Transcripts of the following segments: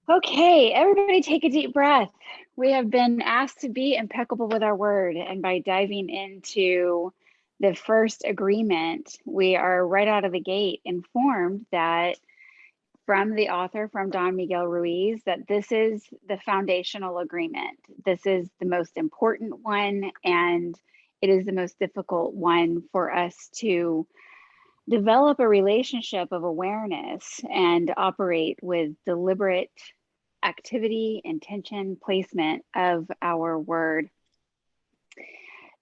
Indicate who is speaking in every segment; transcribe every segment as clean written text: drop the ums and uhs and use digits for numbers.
Speaker 1: Okay, everybody take a deep breath. We have been asked to be impeccable with our word, and by diving into the first agreement, we are right out of the gate informed that from the author, from Don Miguel Ruiz, that this is the foundational agreement. This is the most important one, and it is the most difficult one for us to develop a relationship of awareness and operate with deliberate activity, intention, placement of our word.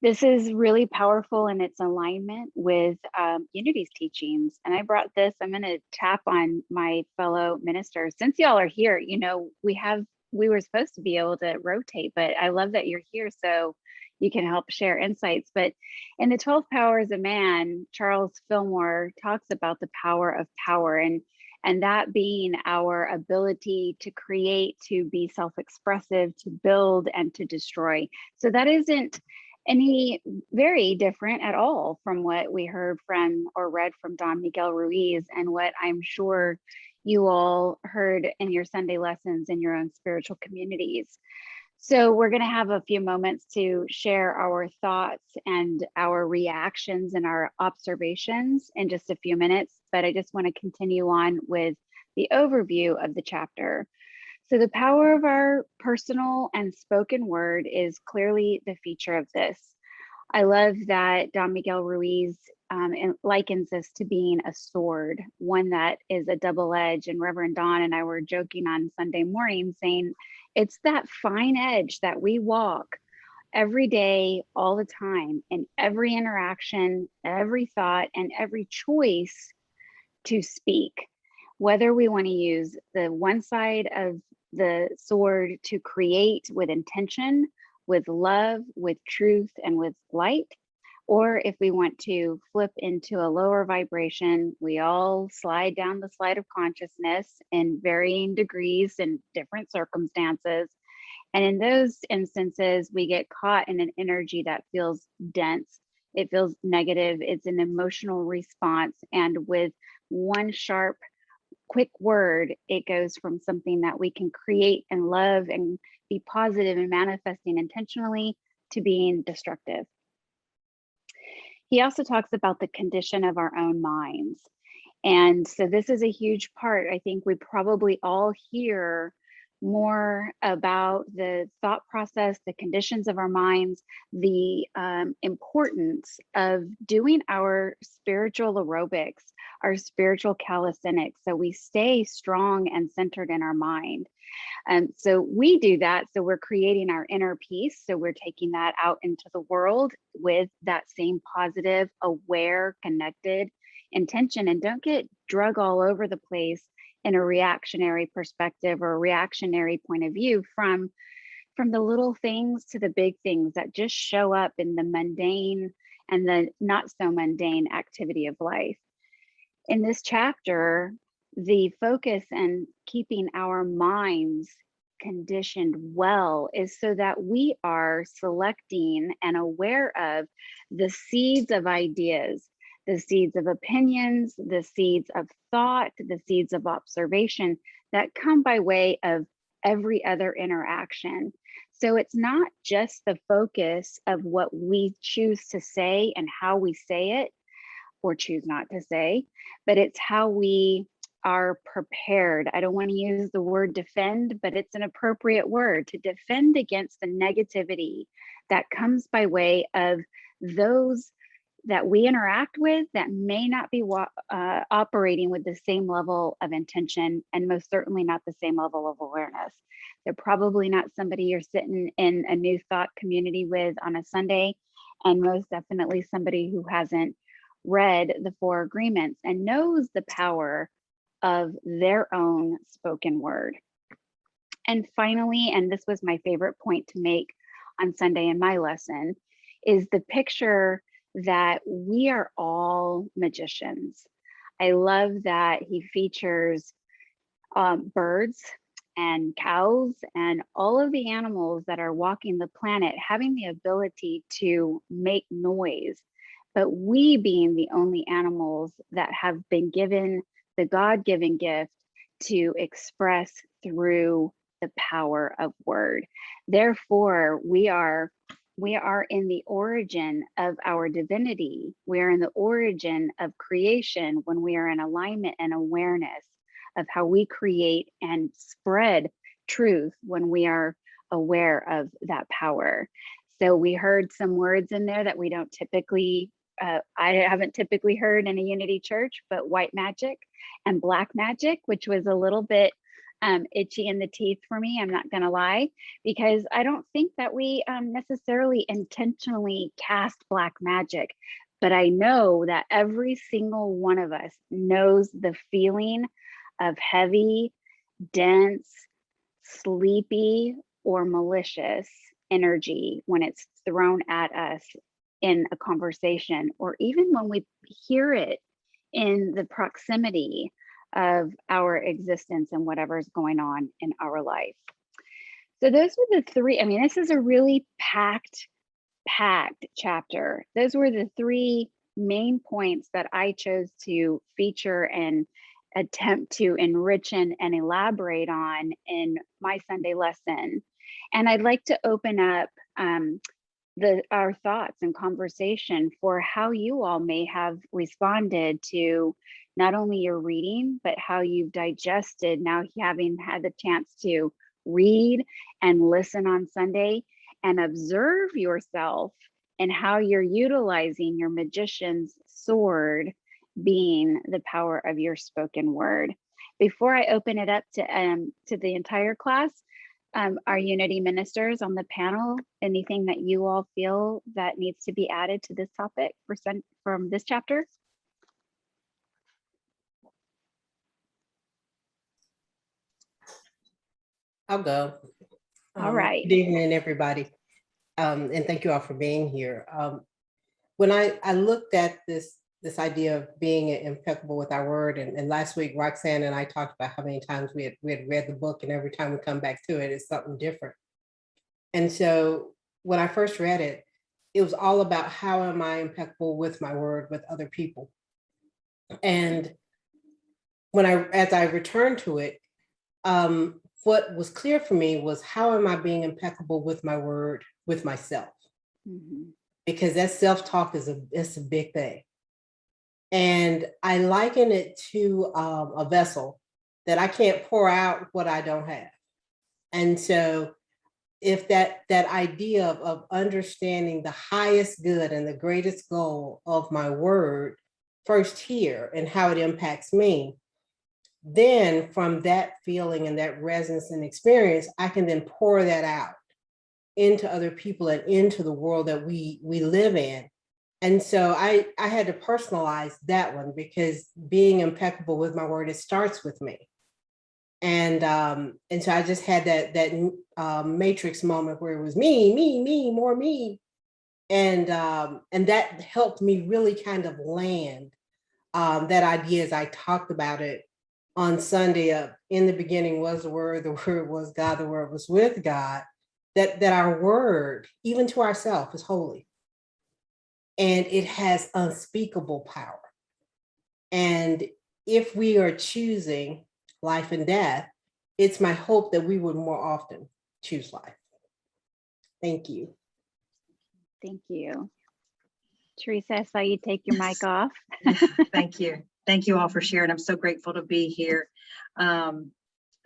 Speaker 1: This is really powerful in its alignment with Unity's teachings. And I brought this, I'm going to tap on my fellow ministers. Since y'all are here, we were supposed to be able to rotate, but I love that you're here so you can help share insights. But in the 12 Powers of Man, Charles Fillmore talks about the power of power, and that being our ability to create, to be self-expressive, to build, and to destroy. So that isn't any very different at all from what we heard from or read from Don Miguel Ruiz, and what I'm sure you all heard in your Sunday lessons in your own spiritual communities. So we're going to have a few moments to share our thoughts and our reactions and our observations in just a few minutes, but I just want to continue on with the overview of the chapter. So the power of our personal and spoken word is clearly the feature of this. I love that Don Miguel Ruiz likens this to being a sword, one that is a double edge. And Reverend Don and I were joking on Sunday morning saying it's that fine edge that we walk every day, all the time, in every interaction, every thought, and every choice to speak. Whether we want to use the one side of the sword to create with intention, with love, with truth, and with light, or if we want to flip into a lower vibration, we all slide down the slide of consciousness in varying degrees and different circumstances. And in those instances, we get caught in an energy that feels dense. It feels negative. It's an emotional response. And with one sharp, quick word, it goes from something that we can create and love and be positive and manifesting intentionally to being destructive. He also talks about the condition of our own minds. And so this is a huge part. I think we probably all hear more about the thought process, the conditions of our minds, the importance of doing our spiritual aerobics, our spiritual calisthenics, so we stay strong and centered in our mind. And so we do that. So we're creating our inner peace. So we're taking that out into the world with that same positive, aware, connected intention, and don't get drug all over the place in a reactionary perspective or a reactionary point of view from the little things to the big things that just show up in the mundane and the not so mundane activity of life. In this chapter, the focus and keeping our minds conditioned well is so that we are selecting and aware of the seeds of ideas, the seeds of opinions, the seeds of thought, the seeds of observation that come by way of every other interaction. So it's not just the focus of what we choose to say and how we say it or choose not to say, but it's how we are prepared. I don't want to use the word defend, but it's an appropriate word to defend against the negativity that comes by way of those that we interact with that may not be operating with the same level of intention, and most certainly not the same level of awareness. They're probably not somebody you're sitting in a new thought community with on a Sunday, and most definitely somebody who hasn't read the Four Agreements and knows the power of their own spoken word. And finally, and this was my favorite point to make on Sunday in my lesson, is the picture that we are all magicians. I love that he features birds and cows and all of the animals that are walking the planet having the ability to make noise, but we being the only animals that have been given the God-given gift to express through the power of word. Therefore, we are in the origin of our divinity. We are in the origin of creation when we are in alignment and awareness of how we create and spread truth when we are aware of that power. So we heard some words in there that we don't typically, I haven't typically heard in a Unity church, but white magic and black magic, which was a little bit itchy in the teeth for me, I'm not gonna lie, because I don't think that we necessarily intentionally cast black magic, but I know that every single one of us knows the feeling of heavy, dense, sleepy, or malicious energy when it's thrown at us in a conversation, or even when we hear it in the proximity of our existence and whatever's going on in our life. So those were the three. I mean, this is a really packed chapter. Those were the three main points that I chose to feature and attempt to enrich and elaborate on in my Sunday lesson. And I'd like to open up our thoughts and conversation for how you all may have responded to not only your reading, but how you've digested now having had the chance to read and listen on Sunday and observe yourself and how you're utilizing your magician's sword being the power of your spoken word. Before I open it up to the entire class, our Unity ministers on the panel, anything that you all feel that needs to be added to this topic from this chapter?
Speaker 2: I'll go.
Speaker 1: All right.
Speaker 2: Good evening, everybody. And thank you all for being here. When I looked at this idea of being impeccable with our word, and last week Roxanne and I talked about how many times we had read the book, and every time we come back to it, it's something different. And so when I first read it, it was all about how am I impeccable with my word with other people. And as I returned to it, what was clear for me was how am I being impeccable with my word with myself? Mm-hmm. Because that self-talk is a big thing. And I liken it to a vessel that I can't pour out what I don't have. And so if that idea of understanding the highest good and the greatest goal of my word first here and how it impacts me, then from that feeling and that resonance and experience, I can then pour that out into other people and into the world that we live in. And so I had to personalize that one, because being impeccable with my word, it starts with me. And so I just had that matrix moment where it was me, more me. And that helped me really kind of land that idea as I talked about it on Sunday of in the beginning was the word was God, the word was with God, that our word, even to ourselves, is holy. And it has unspeakable power. And if we are choosing life and death, it's my hope that we would more often choose life. Thank you.
Speaker 1: Thank you. Teresa, I saw you take your mic off.
Speaker 3: Thank you. Thank you all for sharing. I'm so grateful to be here.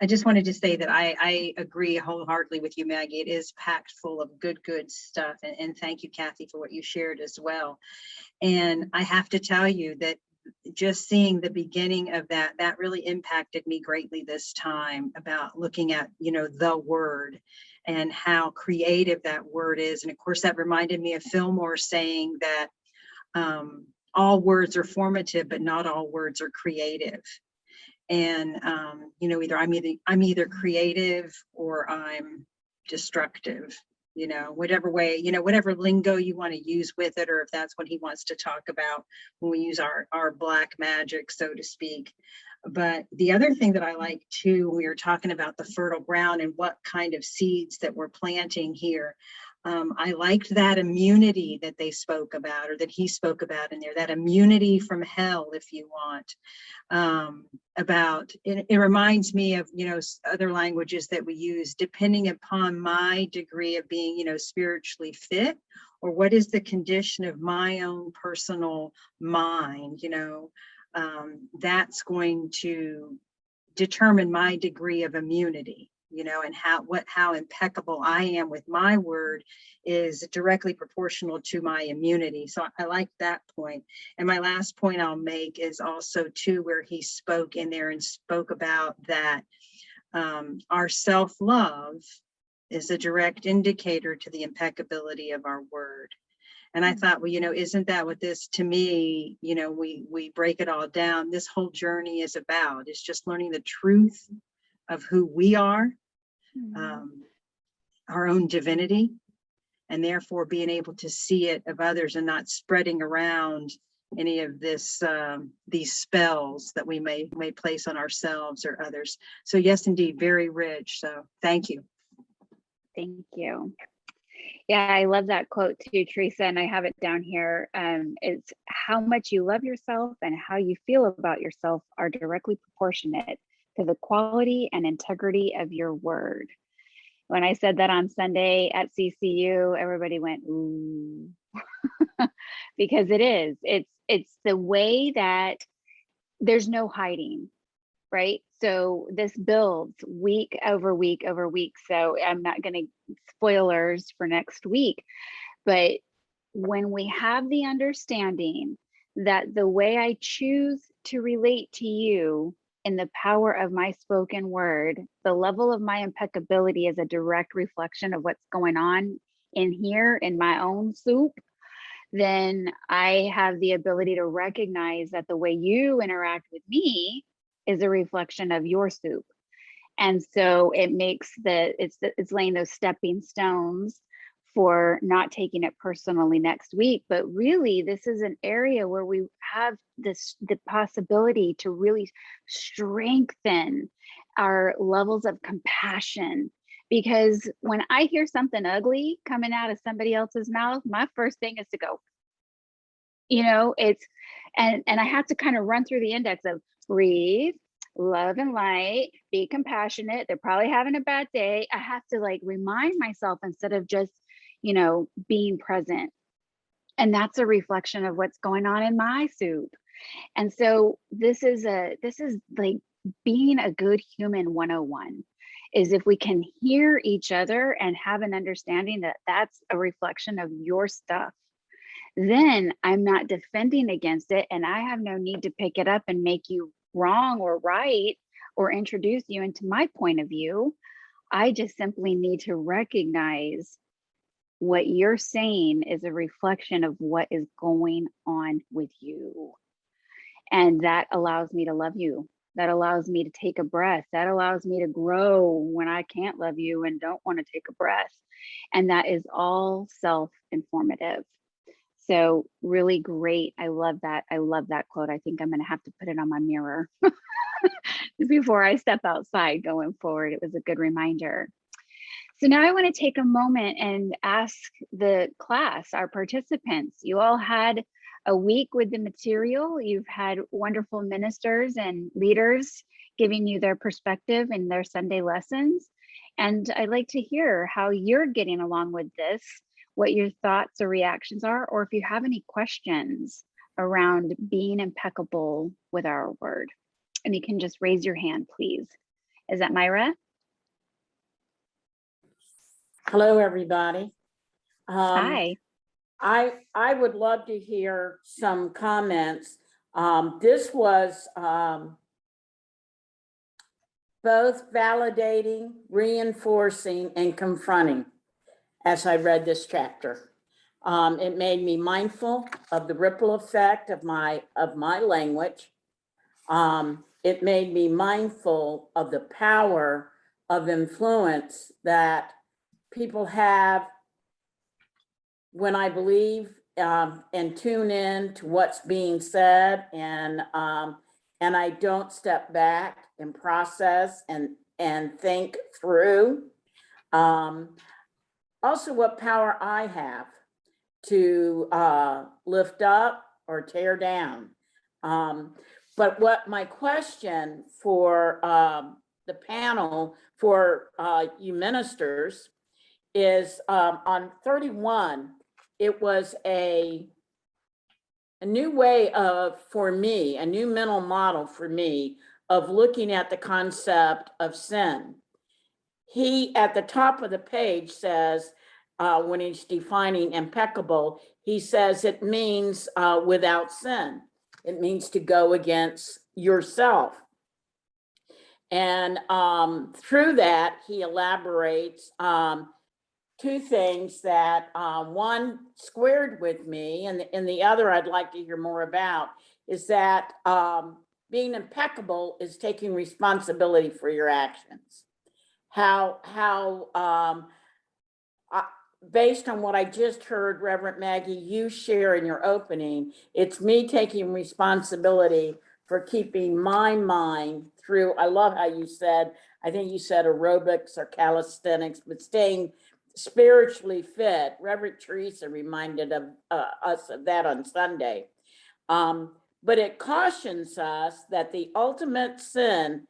Speaker 3: I just wanted to say that I agree wholeheartedly with you, Maggie. It is packed full of good stuff. And thank you, Kathy, for what you shared as well. And I have to tell you that just seeing the beginning of that really impacted me greatly this time, about looking at, the word and how creative that word is. And of course, that reminded me of Fillmore saying that all words are formative, but not all words are creative. And either I'm either creative or I'm destructive, whatever way, whatever lingo you want to use with it, or if that's what he wants to talk about when we use our black magic, so to speak. But the other thing that I like too, we were talking about the fertile ground and what kind of seeds that we're planting here. I liked that immunity that they spoke about, or that he spoke about in there, that immunity from hell, if you want. About it reminds me of, you know, other languages that we use, depending upon my degree of being, you know, spiritually fit, or what is the condition of my own personal mind, you know, that's going to determine my degree of immunity, you know, and how impeccable I am with my word is directly proportional to my immunity. So I like that point. And my last point I'll make is also too, where he spoke in there and spoke about that our self-love is a direct indicator to the impeccability of our word. And I thought, well, you know, isn't that what this, to me, you know, we break it all down. This whole journey is about, it's just learning the truth of who we are, our own divinity, and therefore being able to see it of others and not spreading around any of this, these spells that we may place on ourselves or others. So yes, indeed, very rich. So thank you.
Speaker 1: Thank you. Yeah, I love that quote too, Teresa, and I have it down here. It's how much you love yourself and how you feel about yourself are directly proportionate to the quality and integrity of your word. When I said that on Sunday at CCU, everybody went, ooh, because it is. It's the way that there's no hiding, right? So this builds week over week over week. So I'm not going to spoilers for next week, but when we have the understanding that the way I choose to relate to you in the power of my spoken word, the level of my impeccability is a direct reflection of what's going on in here in my own soup, then I have the ability to recognize that the way you interact with me is a reflection of your soup. And so it makes it's laying those stepping stones for not taking it personally next week. But really, this is an area where we have the possibility to really strengthen our levels of compassion. Because when I hear something ugly coming out of somebody else's mouth, my first thing is to go, you know, it's, and I have to kind of run through the index of breathe, love and light, be compassionate. They're probably having a bad day. I have to like remind myself instead of just, you know, being present. And that's a reflection of what's going on in my soup. And so this is like being a good human 101 is if we can hear each other and have an understanding that that's a reflection of your stuff, then I'm not defending against it and I have no need to pick it up and make you wrong or right or introduce you into my point of view. I just simply need to recognize what you're saying is a reflection of what is going on with you. And that allows me to love you. That allows me to take a breath. That allows me to grow when I can't love you and don't want to take a breath. And that is all self-informative. So really great. I love that. I love that quote. I think I'm going to have to put it on my mirror before I step outside going forward. It was a good reminder. So now I want to take a moment and ask the class, our participants. You all had a week with the material. You've had wonderful ministers and leaders giving you their perspective in their Sunday lessons. And I'd like to hear how you're getting along with this, what your thoughts or reactions are, or if you have any questions around being impeccable with our word. And you can just raise your hand, please. Is that Myra?
Speaker 4: Hello, everybody.
Speaker 1: Hi.
Speaker 4: I would love to hear some comments. This was both validating, reinforcing, and confronting as I read this chapter. It made me mindful of the ripple effect of my language. It made me mindful of the power of influence that people have when I believe and tune in to what's being said, and I don't step back and process and think through. also what power I have to lift up or tear down. But what my question for the panel, for you ministers, is on 31, it was a new way of, for me, a new mental model for me of looking at the concept of sin. He, at the top of the page, says, when he's defining impeccable, he says it means without sin. It means to go against yourself. And through that, he elaborates two things that one squared with me, and the other I'd like to hear more about, is that being impeccable is taking responsibility for your actions. Based on what I just heard, Reverend Maggie, you share in your opening, it's me taking responsibility for keeping my mind through, I love how you said, I think you said aerobics or calisthenics, but staying spiritually fit. Reverend Teresa reminded us of that on Sunday. But it cautions us that the ultimate sin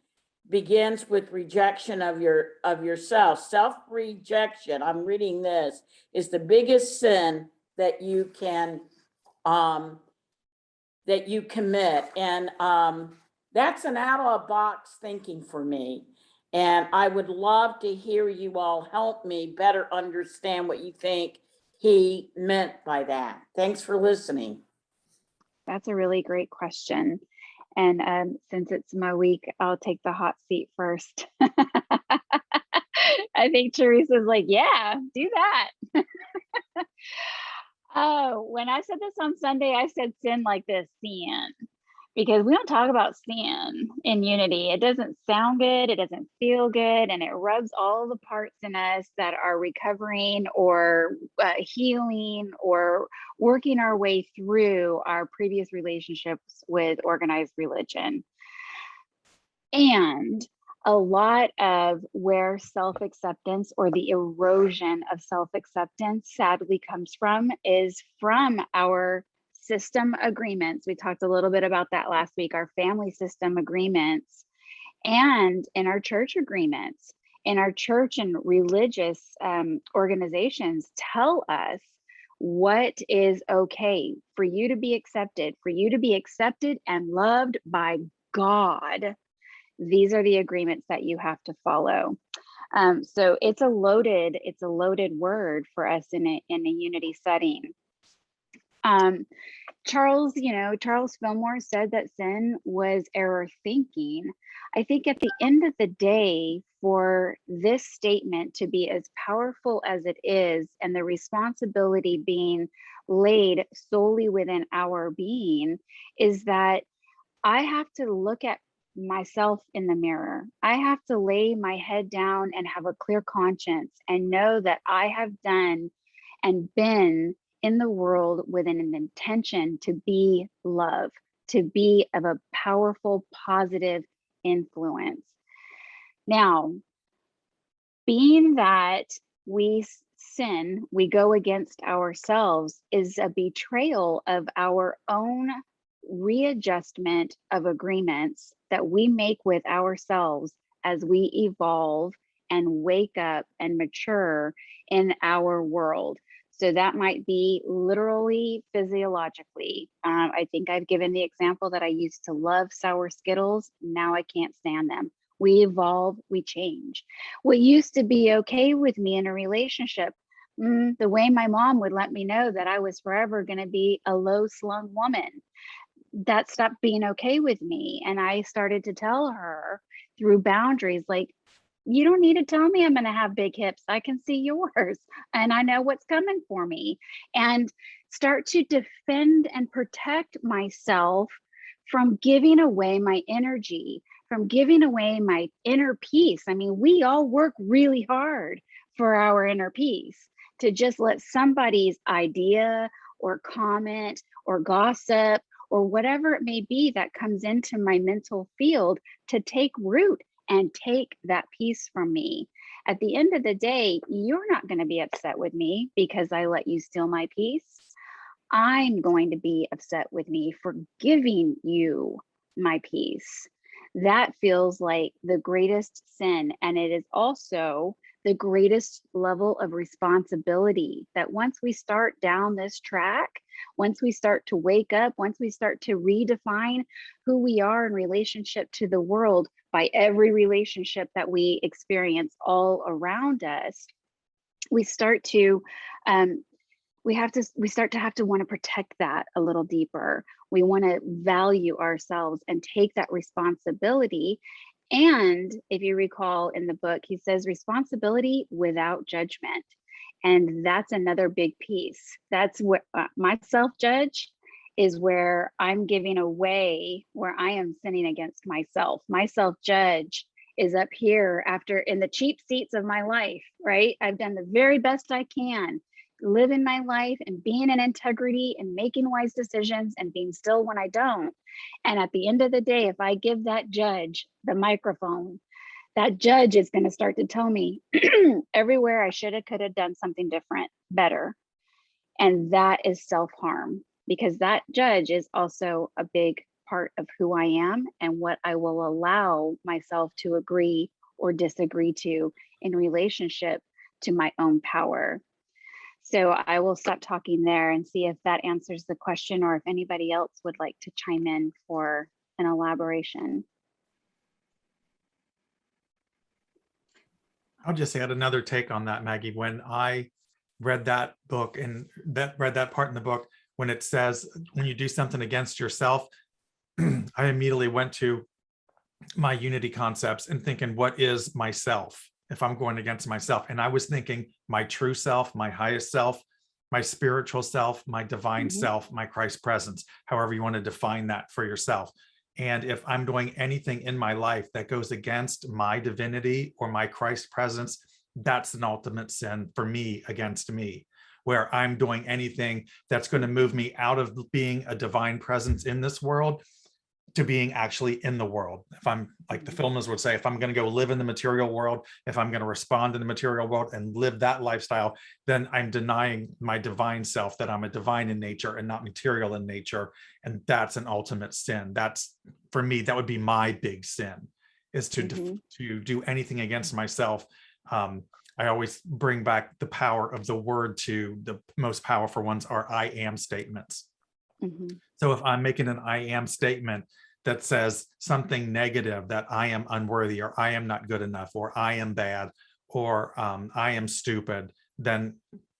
Speaker 4: begins with rejection of yourself. Self-rejection, I'm reading this, is the biggest sin that you can that you commit. And that's an out-of-the-box thinking for me. And I would love to hear you all help me better understand what you think he meant by that. Thanks for listening.
Speaker 1: That's a really great question. And since it's my week, I'll take the hot seat first. I think Teresa's like, yeah, do that. Oh, when I said this on Sunday, I said sin like this, sin, because we don't talk about sin in unity. It doesn't sound good, it doesn't feel good, and it rubs all the parts in us that are recovering or healing or working our way through our previous relationships with organized religion. And a lot of where self-acceptance or the erosion of self-acceptance sadly comes from is from our system agreements. We talked a little bit about that last week, our family system agreements, and in our church agreements. In our church and religious organizations tell us what is okay for you to be accepted and loved by God. These are the agreements that you have to follow. So it's a loaded word for us in a unity setting. Charles Fillmore said that sin was error thinking. I think at the end of the day, for this statement to be as powerful as it is, and the responsibility being laid solely within our being, is that I have to look at myself in the mirror. I have to lay my head down and have a clear conscience and know that I have done and been in the world with an intention to be love, to be of a powerful, positive influence. Now, being that we sin, we go against ourselves, is a betrayal of our own readjustment of agreements that we make with ourselves as we evolve and wake up and mature in our world. So that might be literally physiologically. I think I've given the example that I used to love sour Skittles. Now I can't stand them. We evolve, we change. What used to be okay with me in a relationship, the way my mom would let me know that I was forever going to be a low slung woman, that stopped being okay with me. And I started to tell her through boundaries, like, you don't need to tell me I'm going to have big hips. I can see yours and I know what's coming for me. And start to defend and protect myself from giving away my energy, from giving away my inner peace. I mean, we all work really hard for our inner peace. To just let somebody's idea or comment or gossip or whatever it may be that comes into my mental field to take root and take that peace from me. At the end of the day, you're not going to be upset with me because I let you steal my peace. I'm going to be upset with me for giving you my peace. That feels like the greatest sin. And it is also the greatest level of responsibility that once we start down this track, once we start to wake up, once we start to redefine who we are in relationship to the world by every relationship that we experience all around us, we start to we start to have to want to protect that a little deeper. We want to value ourselves and take that responsibility. And if you recall in the book, he says responsibility without judgment. And that's another big piece. That's what my self-judge is, where I'm giving away, where I am sinning against myself. My self-judge is up here after in the cheap seats of my life, right? I've done the very best I can, living my life and being in integrity and making wise decisions and being still when I don't. And at the end of the day, if I give that judge the microphone, that judge is going to start to tell me everywhere I should have, could have done something different, better. And that is self-harm, because that judge is also a big part of who I am and what I will allow myself to agree or disagree to in relationship to my own power. So I will stop talking there and see if that answers the question, or if anybody else would like to chime in for an elaboration.
Speaker 5: I'll just add another take on that, Maggie. When I read that book and read that part in the book, when it says, when you do something against yourself, I immediately went to my unity concepts and thinking, what is myself if I'm going against myself? And I was thinking my true self, my highest self, my spiritual self, my divine self, my Christ presence, however you want to define that for yourself. And if I'm doing anything in my life that goes against my divinity or my Christ presence, that's an ultimate sin for me, against me, where I'm doing anything that's going to move me out of being a divine presence in this world to being actually in the world. If I'm, like the filmers would say, if I'm going to go live in the material world, if I'm going to respond in the material world and live that lifestyle, then I'm denying my divine self, that I'm a divine in nature and not material in nature. And that's an ultimate sin. That's, for me, that would be my big sin, is to do anything against myself. I always bring back the power of the word. To the most powerful ones are I am statements. So if I'm making an I am statement that says something negative, that I am unworthy, or I am not good enough, or I am bad, or I am stupid, then,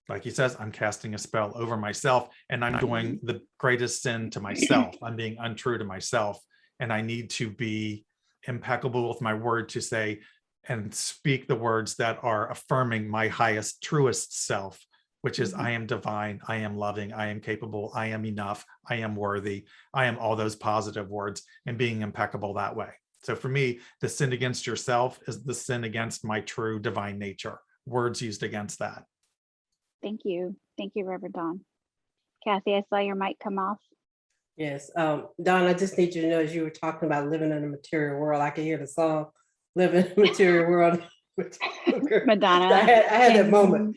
Speaker 5: like he says, I'm casting a spell over myself, and I'm doing the greatest sin to myself. I'm being untrue to myself, and I need to be impeccable with my word to say and speak the words that are affirming my highest, truest self, which is I am divine, I am loving, I am capable, I am enough, I am worthy, I am all those positive words, and being impeccable that way. So for me, the sin against yourself is the sin against my true divine nature. Words used against that.
Speaker 1: Thank you. Thank you, Reverend Dawn. Kathy, I saw your mic come off.
Speaker 2: Yes, Don, I just need you to know, as you were talking about living in a material world, I could hear the song "Living in a Material World."
Speaker 1: Madonna.
Speaker 2: I had that moment.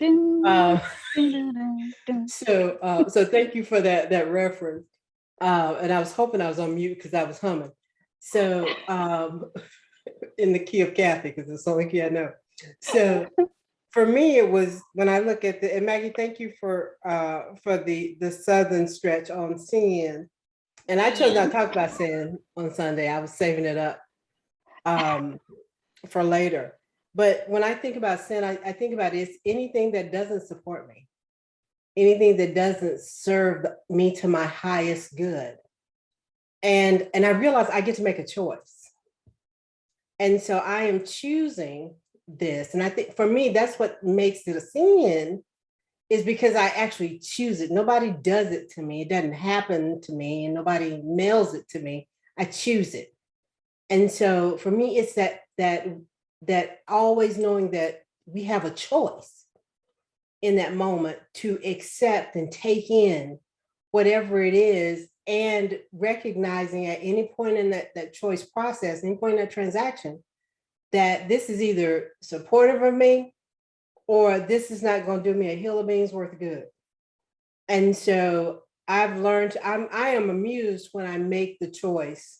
Speaker 2: So thank you for that reference. And I was hoping I was on mute because I was humming. So in the key of Kathy, because it's the only key I know. So for me, it was, when I look at and Maggie, thank you for the southern stretch on sin. And I chose not to talk about sin on Sunday. I was saving it up for later. But when I think about sin, I think about it's anything that doesn't support me, anything that doesn't serve me to my highest good. And I realize I get to make a choice. And so I am choosing this. And I think for me, that's what makes it a sin, is because I actually choose it. Nobody does it to me. It doesn't happen to me, and nobody mails it to me. I choose it. And so for me, it's that always knowing that we have a choice in that moment to accept and take in whatever it is, and recognizing at any point in that choice process, any point in that transaction, that this is either supportive of me or this is not going to do me a hill of beans worth of good. And so I've learned, I am amused when I make the choice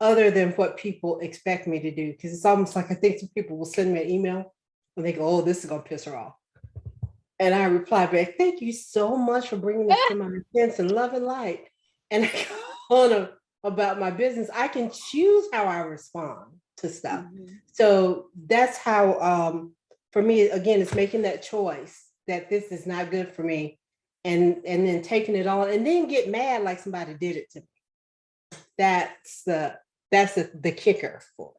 Speaker 2: other than what people expect me to do. Because it's almost like I think some people will send me an email and they go, oh, this is going to piss her off. And I reply back, thank you so much for bringing this to my attention, love and light. And I go on about my business. I can choose how I respond to stuff. So that's how, for me, again, it's making that choice that this is not good for me, and then taking it on, and then get mad like somebody did it to me. That's the kicker for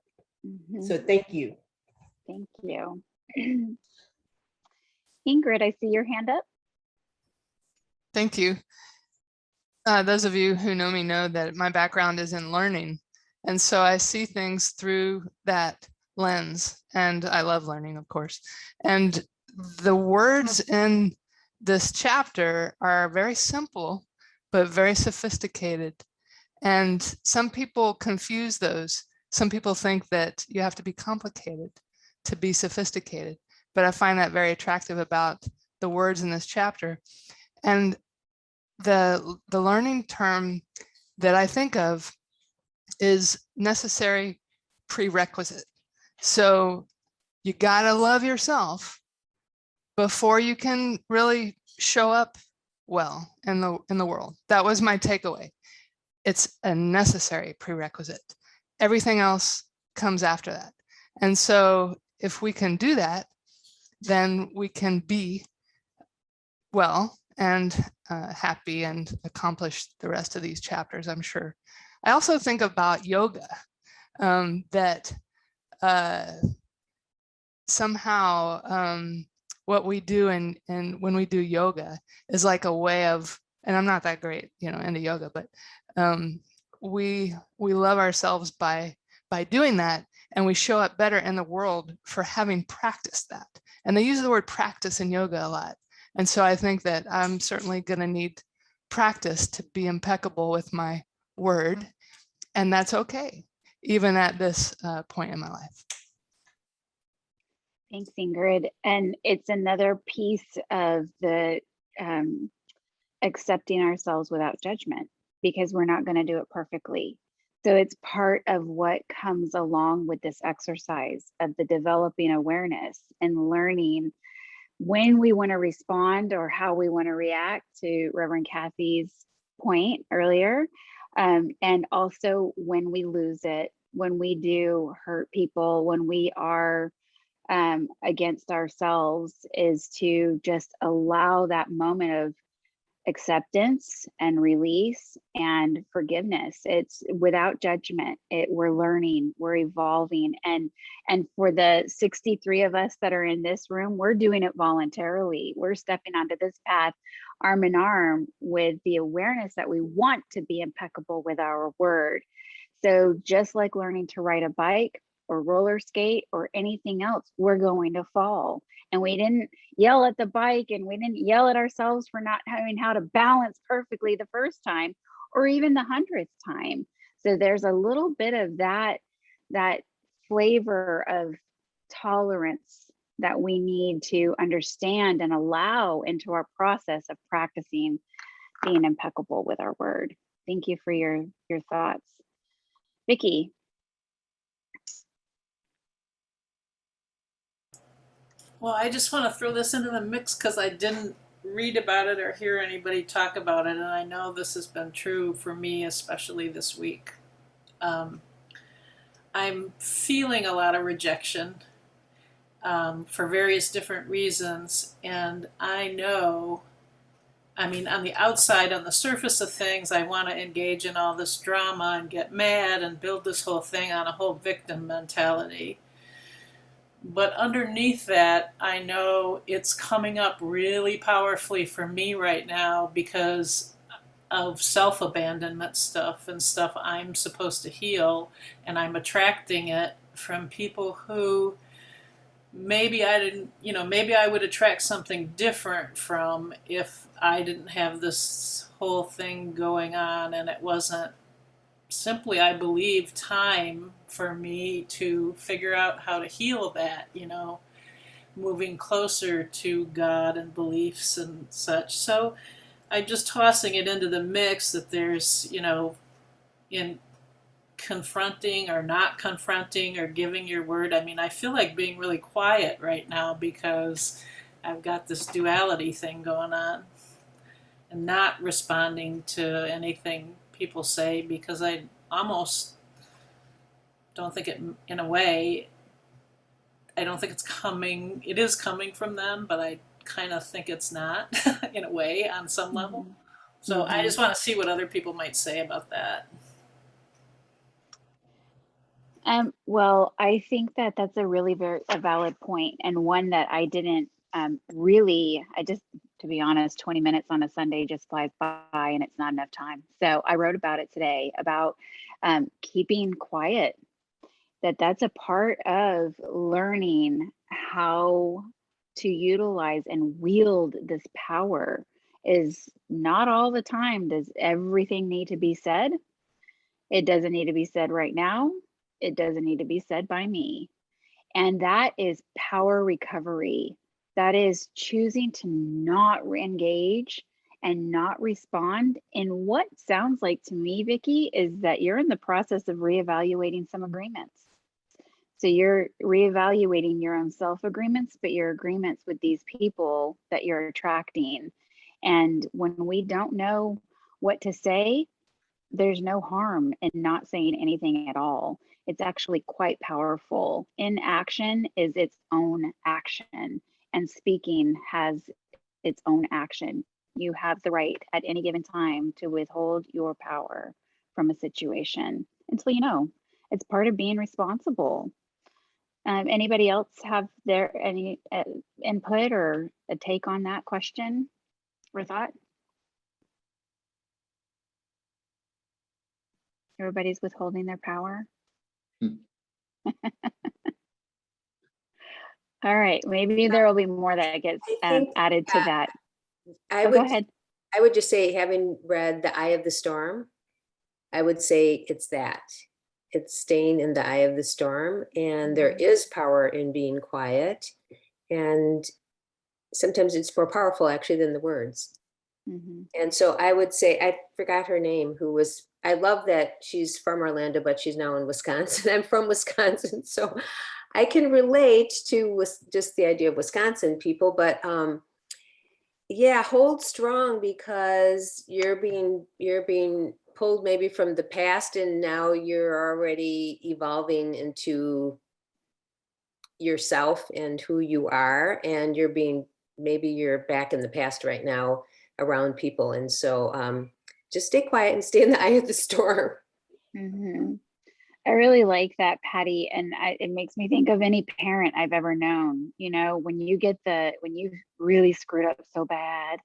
Speaker 2: it. So thank you.
Speaker 1: Thank you. Ingrid, I see your hand up.
Speaker 6: Thank you. Those of you who know me know that my background is in learning. And so I see things through that lens, and I love learning, of course. And the words in this chapter are very simple, but very sophisticated. And some people confuse those. Some people think that you have to be complicated to be sophisticated, but I find that very attractive about the words in this chapter. And the learning term that I think of is necessary prerequisite. So you gotta love yourself before you can really show up well in the world. That was my takeaway. It's a necessary prerequisite. Everything else comes after that. And so if we can do that, then we can be well and happy and accomplish the rest of these chapters, I'm sure. I also think about yoga, that somehow what we do and when we do yoga is like a way of, and I'm not that great, into yoga, but we love ourselves by doing that, and we show up better in the world for having practiced that. And they use the word practice in yoga a lot. And so I think that I'm certainly going to need practice to be impeccable with my word. And that's okay, even at this point in my life.
Speaker 1: Thanks, Ingrid. And it's another piece of the accepting ourselves without judgment, because we're not going to do it perfectly. So it's part of what comes along with this exercise of the developing awareness and learning when we want to respond or how we want to react, to Reverend Kathy's point earlier. And also when we lose it, when we do hurt people, when we are against ourselves, is to just allow that moment of acceptance and release and forgiveness. It's without judgment. We're learning, we're evolving, and for the 63 of us that are in this room, we're doing it voluntarily. We're stepping onto this path arm in arm with the awareness that we want to be impeccable with our word. So just like learning to ride a bike or roller skate or anything else, we're going to fall. And we didn't yell at the bike, and we didn't yell at ourselves for not having how to balance perfectly the first time or even the 100th time. So there's a little bit of that flavor of tolerance that we need to understand and allow into our process of practicing being impeccable with our word. Thank you for your thoughts. Vicki.
Speaker 7: Well, I just want to throw this into the mix because I didn't read about it or hear anybody talk about it, and I know this has been true for me, especially this week. I'm feeling a lot of rejection for various different reasons, and I know, on the outside, on the surface of things, I want to engage in all this drama and get mad and build this whole thing on a whole victim mentality. But underneath that, I know it's coming up really powerfully for me right now because of self-abandonment stuff and stuff I'm supposed to heal, and I'm attracting it from people who maybe I didn't, maybe I would attract something different from if I didn't have this whole thing going on and it wasn't simply, I believe, time for me to figure out how to heal that, moving closer to God and beliefs and such. So I'm just tossing it into the mix that there's, in confronting or not confronting or giving your word. I mean, I feel like being really quiet right now because I've got this duality thing going on and not responding to anything people say because I almost don't think it, in a way, I don't think it is coming from them, but I kind of think it's not in a way on some level. So I just want to see what other people might say about that.
Speaker 1: Well, I think that that's a really a valid point, and one that I didn't to be honest, 20 minutes on a Sunday just flies by and it's not enough time. So I wrote about it today, about keeping quiet, that's a part of learning how to utilize and wield this power. Is not all the time does everything need to be said. It doesn't need to be said right now. It doesn't need to be said by me. And that is power recovery. That is choosing to not engage and not respond. And what sounds like to me, Vicki, is that you're in the process of reevaluating some agreements. So you're reevaluating your own self agreements, but your agreements with these people that you're attracting. And when we don't know what to say, there's no harm in not saying anything at all. It's actually quite powerful. Inaction is its own action, and speaking has its own action. You have the right at any given time to withhold your power from a situation until you know. It's part of being responsible. Anybody else have any input or a take on that question or thought? Everybody's withholding their power. All right, maybe there will be more that gets added to that. Go ahead.
Speaker 8: I would just say, having read The Eye of the Storm, I would say it's that. It's staying in the eye of the storm, and there is power in being quiet. And sometimes it's more powerful actually than the words. And so I would say, I forgot her name, I love that she's from Orlando, but she's now in Wisconsin. I'm from Wisconsin, so I can relate to just the idea of Wisconsin people, but yeah, hold strong, because you're being pulled maybe from the past, and now you're already evolving into yourself and who you are, and maybe you're back in the past right now around people. And so just stay quiet and stay in the eye of the storm.
Speaker 1: I really like that, Patty, and it makes me think of any parent I've ever known. When you've really screwed up so bad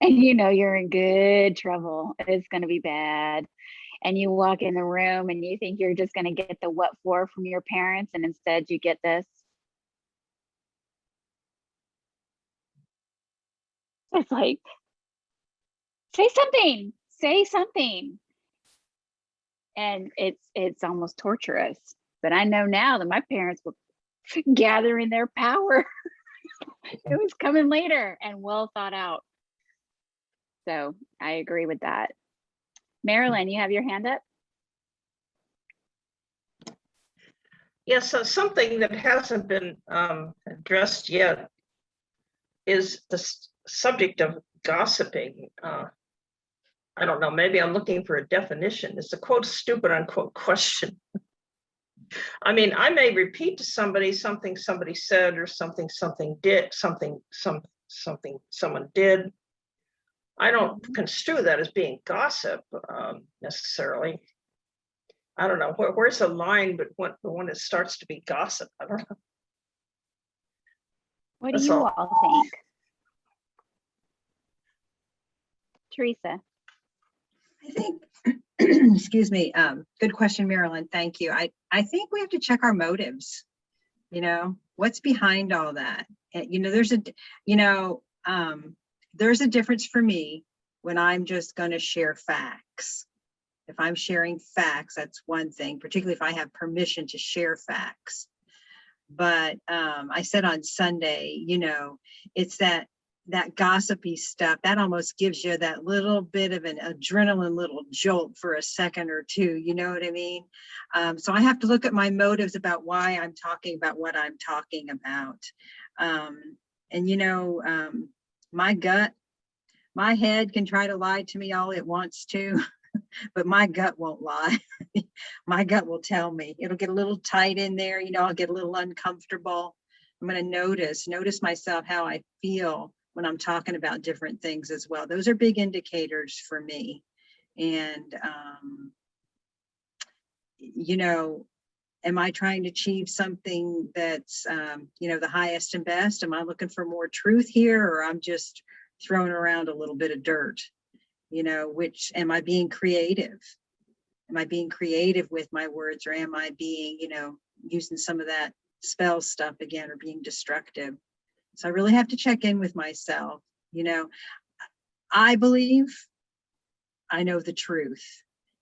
Speaker 1: and you're in good trouble, it's going to be bad, and you walk in the room and you think you're just going to get the what for from your parents, and instead you get this. It's like, say something. And it's almost torturous. But I know now that my parents were gathering their power. It was coming later and well thought out. So I agree with that. Marilyn, you have your hand up?
Speaker 9: Yes, so something that hasn't been addressed yet is the subject of gossiping. I don't know, maybe I'm looking for a definition. It's a quote stupid unquote question. I mean, I may repeat to somebody something somebody said, or something someone did. I don't construe that as being gossip necessarily. I don't know, where's the line, but when it starts to be gossip, I don't know.
Speaker 1: What do you all think? Teresa?
Speaker 3: I think, excuse me, good question, Marilyn. Thank you. I think we have to check our motives. What's behind all that? There's a difference for me when I'm just going to share facts. If I'm sharing facts, that's one thing, particularly if I have permission to share facts. But I said on Sunday, you know, it's that gossipy stuff that almost gives you that little bit of an adrenaline little jolt for a second or two. You know what I mean? So I have to look at my motives about why I'm talking about what I'm talking about. And you know, my gut, my head can try to lie to me all it wants to, but my gut won't lie. My gut will tell me. It'll get a little tight in there, you know, I'll get a little uncomfortable. I'm going to notice myself, how I feel when I'm talking about different things as well. Those are big indicators for me. And, you know, am I trying to achieve something that's, you know, the highest and best? Am I looking for more truth here, or I'm just throwing around a little bit of dirt? You know, which, am I being creative? Am I being creative with my words, or am I being, you know, using some of that spell stuff again, or being destructive? So I really have to check in with myself. You know, I believe I know the truth.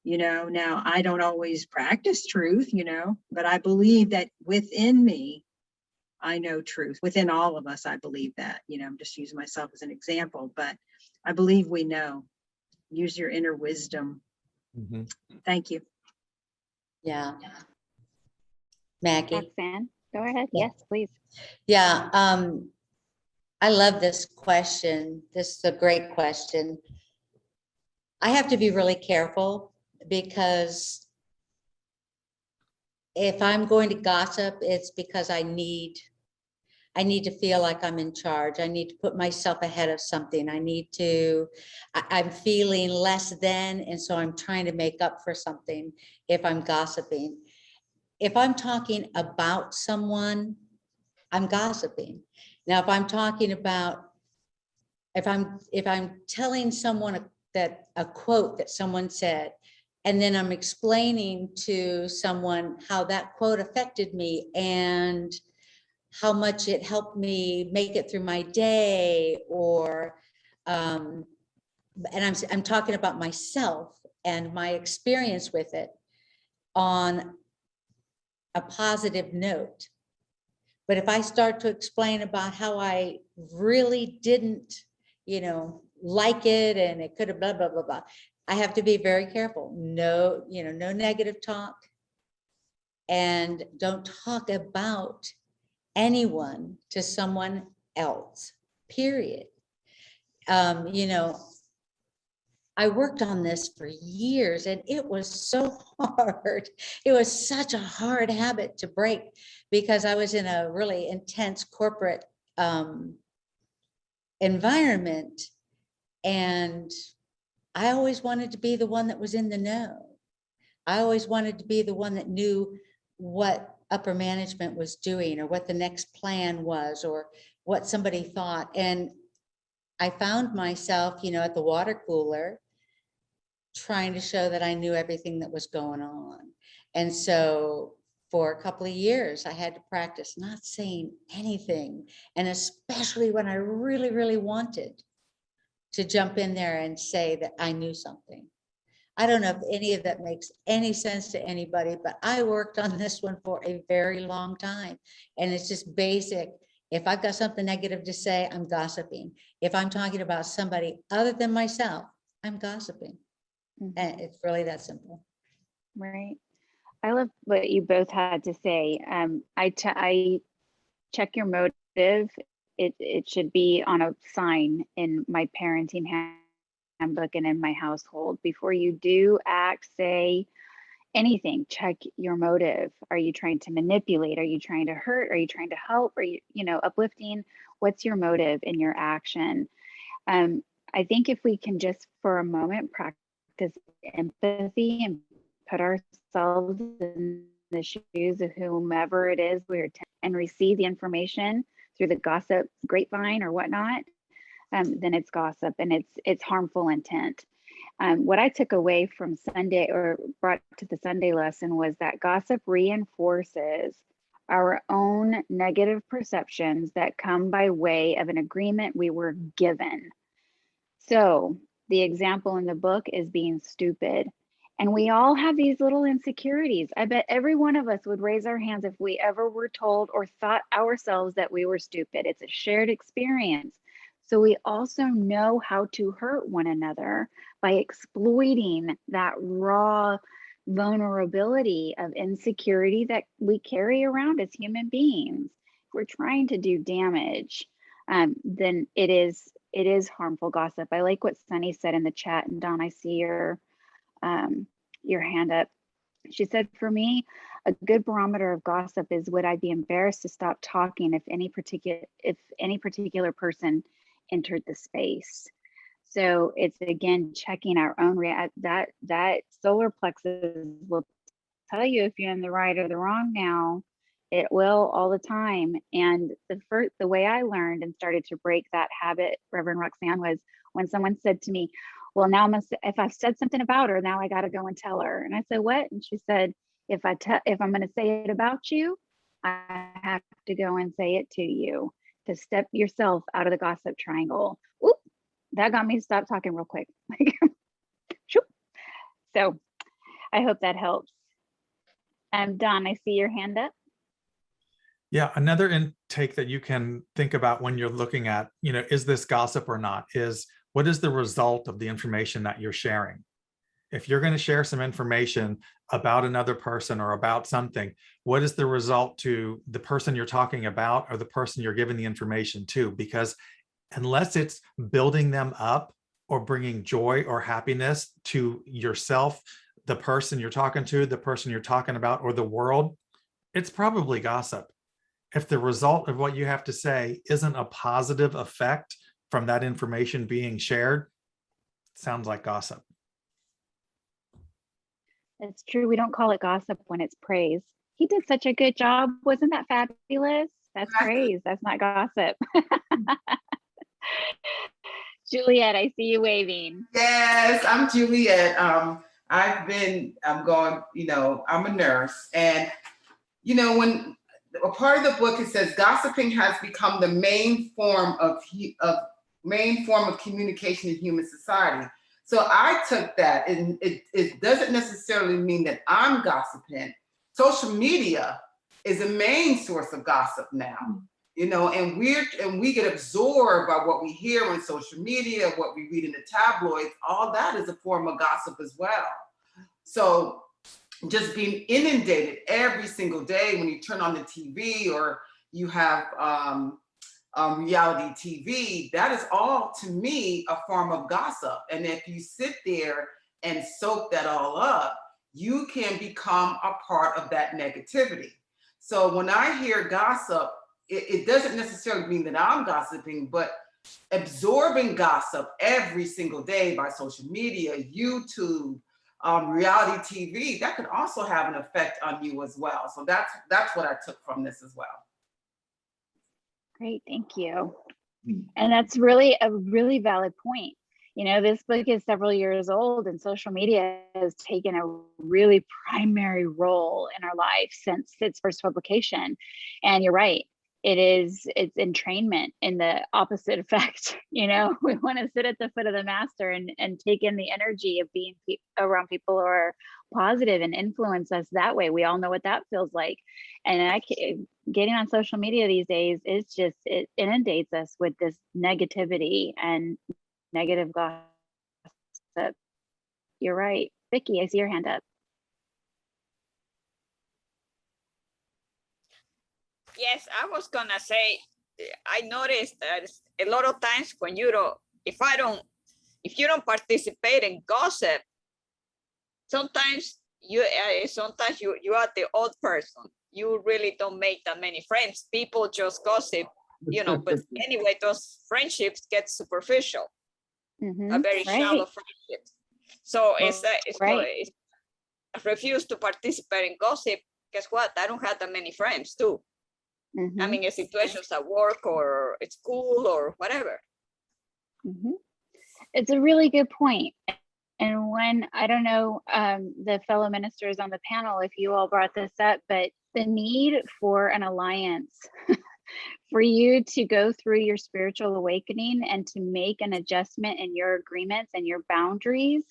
Speaker 3: You know, now I don't always practice truth, you know, but I believe that within me, I know truth. Within all of us, I believe that. You know, I'm just using myself as an example, but I believe we know. Use your inner wisdom.
Speaker 5: Mhm.
Speaker 3: Thank you.
Speaker 8: Yeah. Maggie.
Speaker 1: Roxanne, go ahead.
Speaker 8: Yeah.
Speaker 1: Yes, please.
Speaker 8: Yeah, I love this question. This is a great question. I have to be really careful, because if I'm going to gossip, it's because I need to feel like I'm in charge. I need to put myself ahead of something. I'm feeling less than, and so I'm trying to make up for something if I'm gossiping. If I'm talking about someone, I'm gossiping. Now, if I'm talking about, if I'm telling someone a quote that someone said, and then I'm explaining to someone how that quote affected me and how much it helped me make it through my day, or and I'm talking about myself and my experience with it on a positive note. But if I start to explain about how I really didn't, you know, like it, and it could have blah, blah, blah, blah, I have to be very careful. No, you know, no negative talk, and don't talk about anyone to someone else, period. You know, I worked on this for years, and it was so hard. It was such a hard habit to break, because I was in a really intense corporate environment, and I always wanted to be the one that was in the know. I always wanted to be the one that knew what upper management was doing, or what the next plan was, or what somebody thought. And I found myself, you know, at the water cooler, trying to show that I knew everything that was going on. And so for a couple of years, I had to practice not saying anything. And especially when I really, really wanted to jump in there and say that I knew something. I don't know if any of that makes any sense to anybody, but I worked on this one for a very long time. And it's just basic. If I've got something negative to say, I'm gossiping. If I'm talking about somebody other than myself, I'm gossiping. And it's really that simple.
Speaker 1: Right. I love what you both had to say. I check your motive. It should be on a sign in my parenting handbook and in my household. Before you do act, say anything, check your motive. Are you trying to manipulate? Are you trying to hurt? Are you trying to help? Are you, you know, uplifting? What's your motive in your action? I think if we can just for a moment practice empathy and put ourselves in the shoes of whomever it is we're and receive the information through the gossip grapevine or whatnot, then it's gossip and it's harmful intent. What I took away from Sunday, or brought to the Sunday lesson, was that gossip reinforces our own negative perceptions that come by way of an agreement we were given. So the example in the book is being stupid. And we all have these little insecurities. I bet every one of us would raise our hands if we ever were told or thought ourselves that we were stupid. It's a shared experience. So we also know how to hurt one another by exploiting that raw vulnerability of insecurity that we carry around as human beings. If we're trying to do damage, then it is harmful gossip. I like what Sunny said in the chat, and Dawn, I see your hand up. She said, for me, a good barometer of gossip is, would I be embarrassed to stop talking if any particular person entered the space? So it's, again, checking our own that solar plexus will tell you if you're in the right or the wrong now. It will all the time. And the way I learned and started to break that habit, Reverend Roxanne, was when someone said to me, well, now if I've said something about her, now I got to go and tell her. And I said, what? And she said, if I'm going to say it about you, I have to go and say it to you, to step yourself out of the gossip triangle. Oop, that got me to stop talking real quick. So I hope that helps. Don, I see your hand up.
Speaker 5: Yeah, another intake that you can think about when you're looking at, is this gossip or not, is what is the result of the information that you're sharing? If you're going to share some information about another person or about something, what is the result to the person you're talking about or the person you're giving the information to? Because unless it's building them up or bringing joy or happiness to yourself, the person you're talking to, the person you're talking about, or the world, it's probably gossip. If the result of what you have to say isn't a positive effect from that information being shared, it sounds like gossip.
Speaker 1: It's true. We don't call it gossip when it's praise. He did such a good job. Wasn't that fabulous? That's praise. That's not gossip. Juliet, I see you waving.
Speaker 10: Yes, I'm Juliet. I'm a nurse. And, when a part of the book, it says gossiping has become the main form of communication in human society. So I took that, and it doesn't necessarily mean that I'm gossiping. Social media is a main source of gossip now, and we get absorbed by what we hear on social media, what we read in the tabloids. All that is a form of gossip as well. So just being inundated every single day when you turn on the TV or you have reality TV, that is all, to me, a form of gossip. And if you sit there and soak that all up, you can become a part of that negativity. So when I hear gossip, it doesn't necessarily mean that I'm gossiping, but absorbing gossip every single day by social media, YouTube, reality TV, that could also have an effect on you as well. So that's what I took from this as well.
Speaker 1: Great, thank you. And that's really a really valid point. This book is several years old, and social media has taken a really primary role in our life since its first publication. And you're right, it's entrainment in the opposite effect. We want to sit at the foot of the master and take in the energy of being around people who are positive and influence us that way. We all know what that feels like. And getting on social media these days is it inundates us with this negativity and negative gossip. You're right. Vicki, I see your hand up.
Speaker 11: Yes, I was gonna say, I noticed that a lot of times when if you don't participate in gossip, sometimes you are the odd person. You really don't make that many friends. People just gossip, but anyway, those friendships get superficial, a very shallow friendship. So I refuse to participate in gossip. Guess what? I don't have that many friends too. I mean, in situations at work or at school or whatever.
Speaker 1: It's a really good point. And when, I don't know, the fellow ministers on the panel, if you all brought this up, but the need for an alliance, for you to go through your spiritual awakening and to make an adjustment in your agreements and your boundaries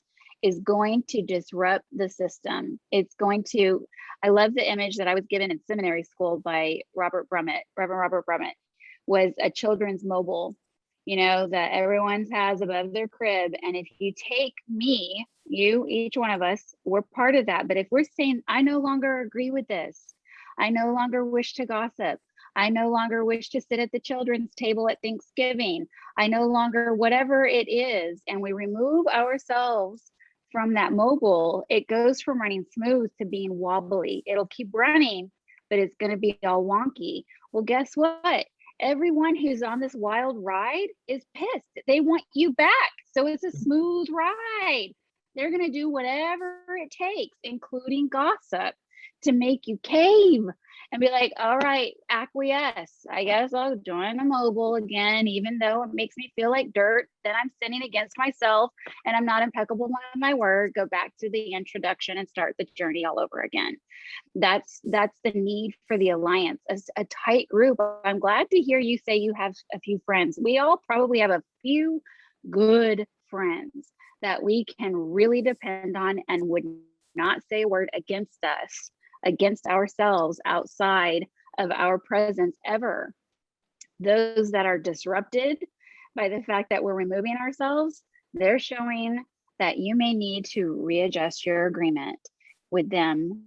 Speaker 1: is going to disrupt the system. It's going to, I love the image that I was given in seminary school by Reverend Robert Brummett, was a children's mobile, you know, that everyone has above their crib. And if you take me, you, each one of us, we're part of that. But if we're saying, I no longer agree with this, I no longer wish to gossip, I no longer wish to sit at the children's table at Thanksgiving, I no longer, whatever it is, and we remove ourselves from that mobile, it goes from running smooth to being wobbly. It'll keep running, but it's going to be all wonky. Well, guess what? Everyone who's on this wild ride is pissed. They want you back. So it's a smooth ride. They're going to do whatever it takes, including gossip, to make you cave and be like, all right, acquiesce. I guess I'll join the mobile again, even though it makes me feel like dirt. Then I'm sinning against myself and I'm not impeccable with my word. Go back to the introduction and start the journey all over again. That's the need for the alliance, a tight group. I'm glad to hear you say you have a few friends. We all probably have a few good friends that we can really depend on and would not say a word against us, against ourselves, outside of our presence ever. Those that are disrupted by the fact that we're removing ourselves, they're showing that you may need to readjust your agreement with them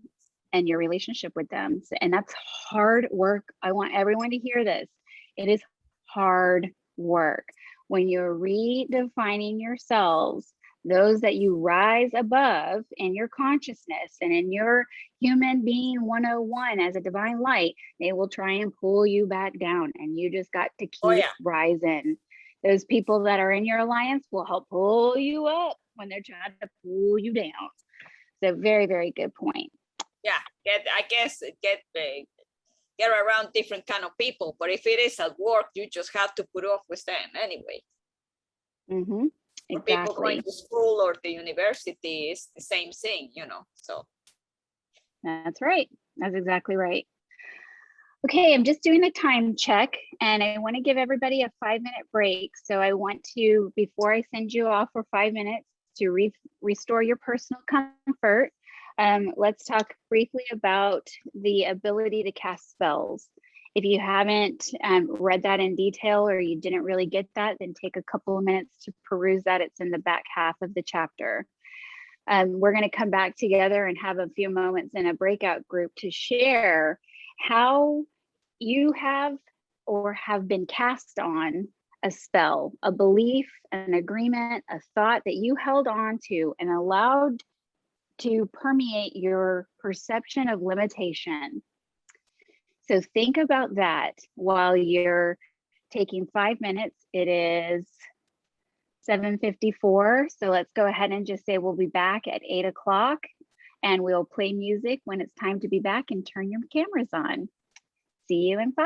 Speaker 1: and your relationship with them. And that's hard work. I want everyone to hear this. It is hard work. When you're redefining yourselves, those that you rise above in your consciousness and in your human being 101 as a divine light, they will try and pull you back down, and you just got to keep rising. Those people that are in your alliance will help pull you up when they're trying to pull you down. So very, very good point.
Speaker 11: Yeah, I guess get around different kind of people, but if it is at work, you just have to put up with them anyway.
Speaker 1: Mm-hmm. Exactly.
Speaker 11: People going to school or the university is the same thing, you know, so.
Speaker 1: That's right. That's exactly right. Okay, I'm just doing a time check and I want to give everybody a 5-minute break. So I want to, before I send you off for 5 minutes to restore your personal comfort, let's talk briefly about the ability to cast spells. If you haven't read that in detail or you didn't really get that, then take a couple of minutes to peruse that. It's in the back half of the chapter. We're going to come back together and have a few moments in a breakout group to share how you have or have been cast on a spell, a belief, an agreement, a thought that you held on to and allowed to permeate your perception of limitation. So think about that while you're taking 5 minutes. It is 7:54. So let's go ahead and just say we'll be back at 8 o'clock and we'll play music when it's time to be back and turn your cameras on. See you in 5.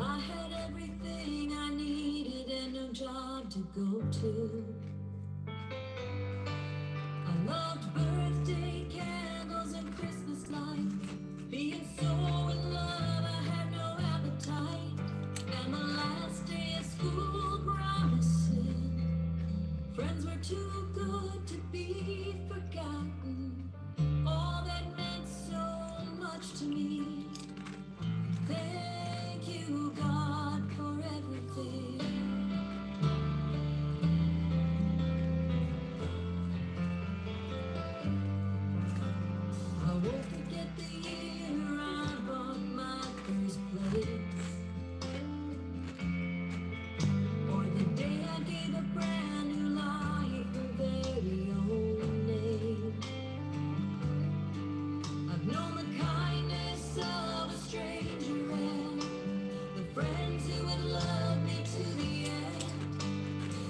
Speaker 12: I had everything I needed and no job to go to. I loved birthday candles and Christmas lights. Being so in love, I had no appetite. And the last day of school promising friends were too good to be forgotten. All that meant so much to me. Thank you, God, for everything. I won't forget the year I bought my first place, or the day I gave a brand new life her very own name. I've known the kindness of a stranger and the friends who would love me to the end,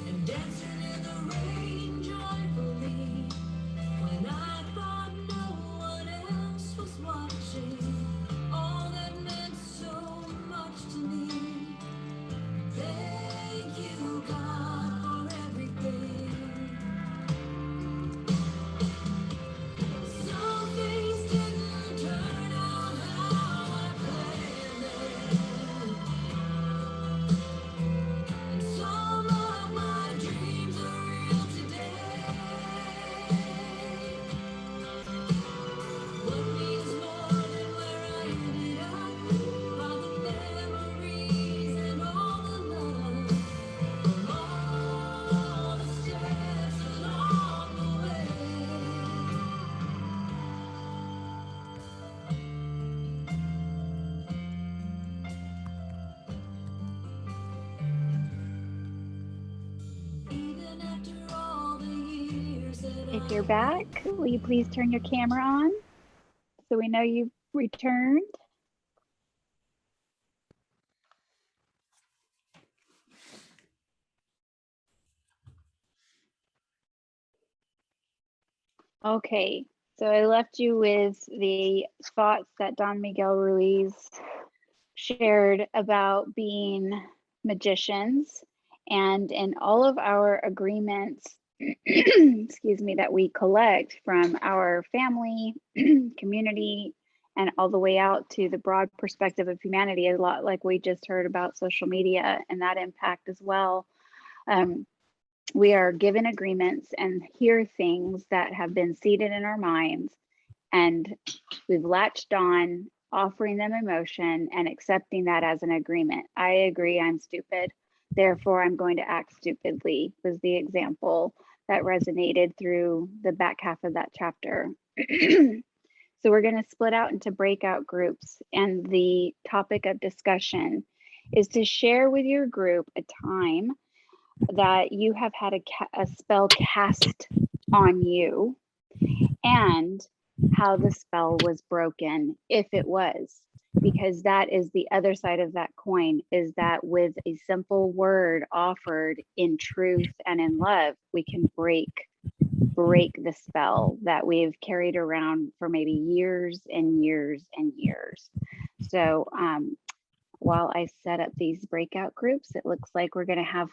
Speaker 12: and dancing in the rain joyfully when I thought no one else was watching. All that meant so much to me. Thank you, God, for everything. Some things didn't turn out how I planned it, and some of my dreams are real today. What means more than where I ended up are the memories and all the love from all the steps along the way. Even after all the years that
Speaker 1: If you're
Speaker 12: I've
Speaker 1: back, will you please turn your camera on so we know you've returned? Okay, so I left you with the thoughts that Don Miguel Ruiz shared about being magicians, and in all of our agreements, excuse me, that we collect from our family, community, and all the way out to the broad perspective of humanity, a lot like we just heard about social media and that impact as well. We are given agreements and hear things that have been seated in our minds, and we've latched on, offering them emotion and accepting that as an agreement. I agree, I'm stupid, therefore I'm going to act stupidly, was the example that resonated through the back half of that chapter. So we're going to split out into breakout groups, and the topic of discussion is to share with your group a time that you have had a spell cast on you and how the spell was broken, if it was, because that is the other side of that coin, is that with a simple word offered in truth and in love, we can break the spell that we've carried around for maybe years and years and years. So while I set up these breakout groups, it looks like we're going to have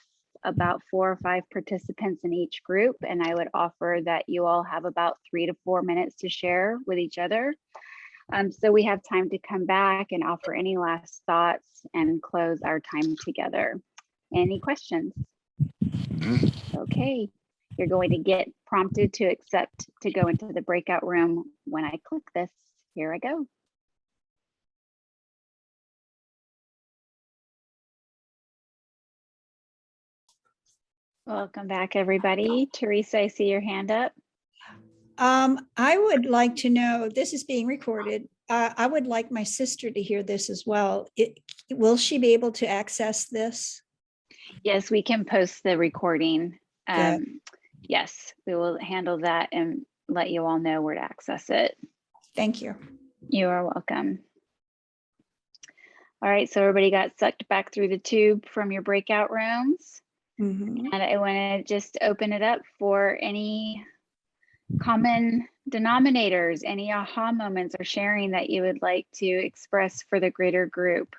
Speaker 1: about 4 or 5 participants in each group, and I would offer that you all have about 3 to 4 minutes to share with each other. So we have time to come back and offer any last thoughts and close our time together. Any questions? Okay, you're going to get prompted to accept to go into the breakout room when I click this. Here I go. Welcome back, everybody. Teresa, I see your hand up.
Speaker 13: I would like to know, this is being recorded. I would like my sister to hear this as well. Will she be able to access this?
Speaker 1: Yes, we can post the recording.
Speaker 13: Good.
Speaker 1: Yes, we will handle that and let you all know where to access it.
Speaker 13: Thank you.
Speaker 1: You are welcome. All right, so everybody got sucked back through the tube from your breakout rooms.
Speaker 13: Mhm.
Speaker 1: And I want to just open it up for any common denominators, any aha moments or sharing that you would like to express for the greater group.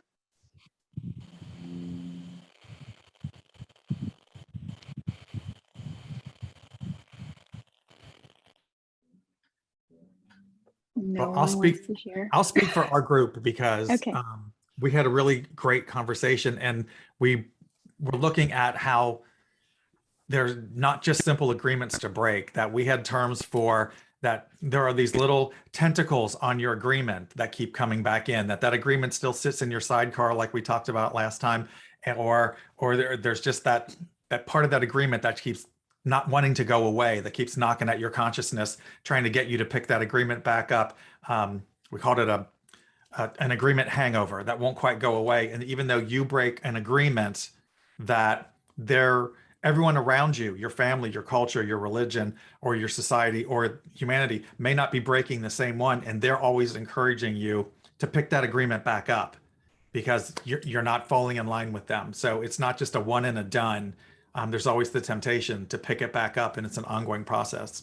Speaker 1: No
Speaker 5: Well,
Speaker 1: one wants to share.
Speaker 5: I'll speak for our group because
Speaker 1: Okay.
Speaker 5: we had a really great conversation, and we were looking at how there's not just simple agreements to break, that we had terms for that. There are these little tentacles on your agreement that keep coming back in, that agreement still sits in your sidecar like we talked about last time, or there's just that part of that agreement that keeps not wanting to go away, that keeps knocking at your consciousness, trying to get you to pick that agreement back up. We called it an agreement hangover that won't quite go away. And even though you break an agreement, that everyone around you, your family, your culture, your religion, or your society, or humanity may not be breaking the same one, and they're always encouraging you to pick that agreement back up because you're not falling in line with them. So it's not just a one and a done. There's always the temptation to pick it back up, and it's an ongoing process.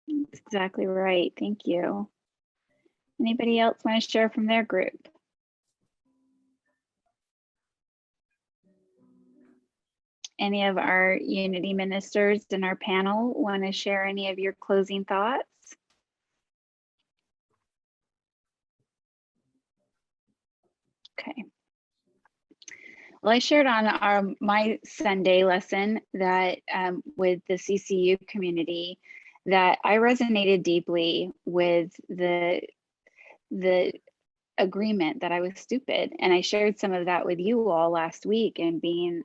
Speaker 1: That's exactly right. Thank you. Anybody else want to share from their group? Any of our Unity ministers in our panel want to share any of your closing thoughts? Okay. Well, I shared on my Sunday lesson that with the CCU community, that I resonated deeply with the agreement that I was stupid. And I shared some of that with you all last week, and being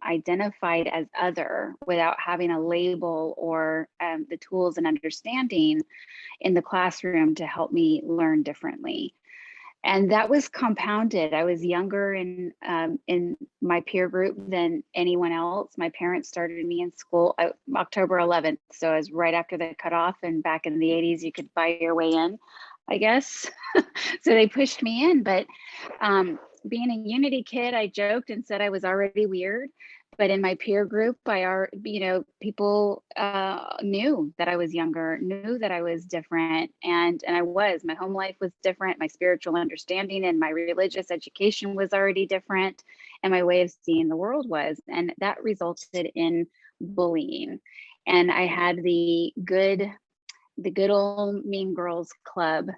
Speaker 1: identified as other without having a label or the tools and understanding in the classroom to help me learn differently. And that was compounded. I was younger in my peer group than anyone else. My parents started me in school October 11th. So I was right after the cutoff, and back in the 80s, you could buy your way in, I guess. So they pushed me in, but being a Unity kid, I joked and said I was already weird. But in my peer group, people knew that I was younger, knew that I was different, and I was. My home life was different. My spiritual understanding and my religious education was already different, and my way of seeing the world was. And that resulted in bullying. And I had the good old Mean Girls Club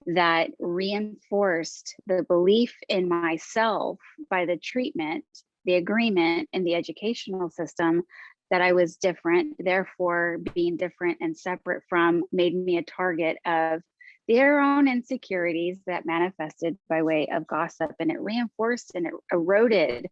Speaker 1: that reinforced the belief in myself by the treatment, the agreement, and the educational system that I was different. Therefore, being different and separate from made me a target of their own insecurities that manifested by way of gossip. And it reinforced and it eroded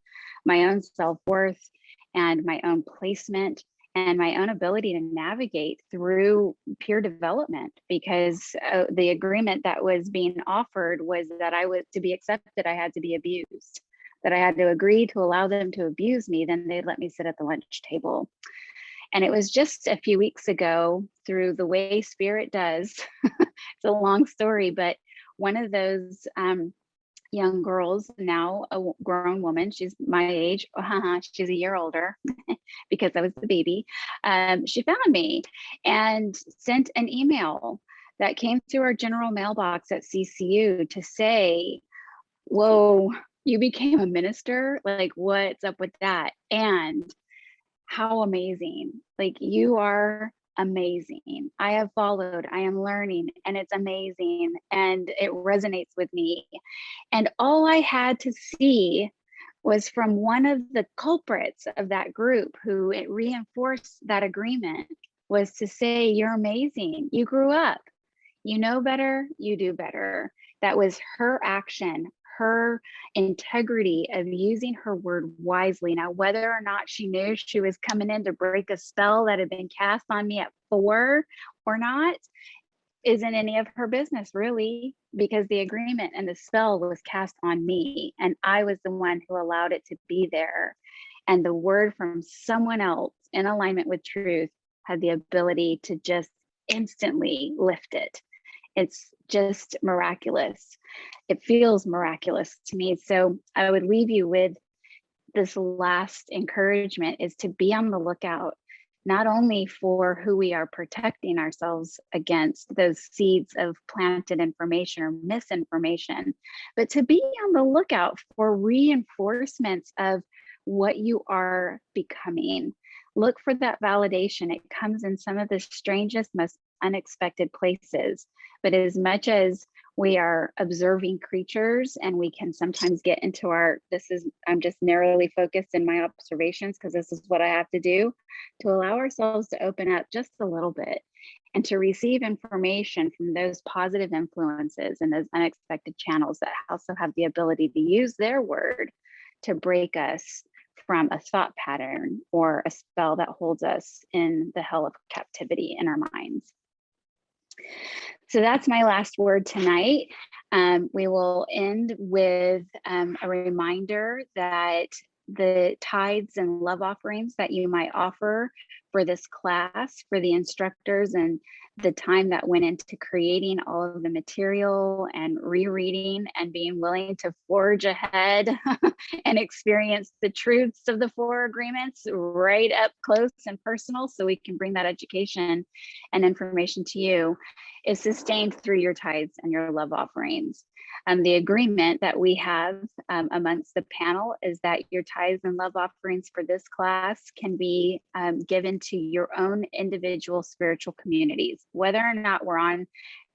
Speaker 1: my own self-worth and my own placement and my own ability to navigate through peer development, because the agreement that was being offered was that I was to be accepted, I had to be abused, that I had to agree to allow them to abuse me, then they'd let me sit at the lunch table. And it was just a few weeks ago, through the way Spirit does, it's a long story, but one of those young girls, now a grown woman, she's my age, she's a year older because I was the baby, she found me and sent an email that came through our general mailbox at CCU to say, whoa, you became a minister? Like, what's up with that? And how amazing. Like, you are amazing. I have followed, I am learning, and it's amazing. And it resonates with me. And all I had to see was from one of the culprits of that group who it reinforced that agreement, was to say, you're amazing. You grew up. You know better, you do better. That was her action, her integrity of using her word wisely. Now, whether or not she knew she was coming in to break a spell that had been cast on me at 4 or not, isn't any of her business, really, because the agreement and the spell was cast on me, and I was the one who allowed it to be there. And the word from someone else in alignment with truth had the ability to just instantly lift it. It's just miraculous. It feels miraculous to me. So I would leave you with this last encouragement, is to be on the lookout, not only for who we are protecting ourselves against, those seeds of planted information or misinformation, but to be on the lookout for reinforcements of what you are becoming. Look for that validation. It comes in some of the strangest, most unexpected places. But as much as we are observing creatures and we can sometimes get into I'm just narrowly focused in my observations because this is what I have to do, to allow ourselves to open up just a little bit and to receive information from those positive influences and those unexpected channels that also have the ability to use their word to break us from a thought pattern or a spell that holds us in the hell of captivity in our minds. So that's my last word tonight. We will end with a reminder that the tithes and love offerings that you might offer for this class, for the instructors, and the time that went into creating all of the material and rereading and being willing to forge ahead and experience the truths of the 4 agreements right up close and personal, so we can bring that education and information to you, is sustained through your tithes and your love offerings. The agreement that we have amongst the panel is that your tithes and love offerings for this class can be given to your own individual spiritual communities, whether or not we're on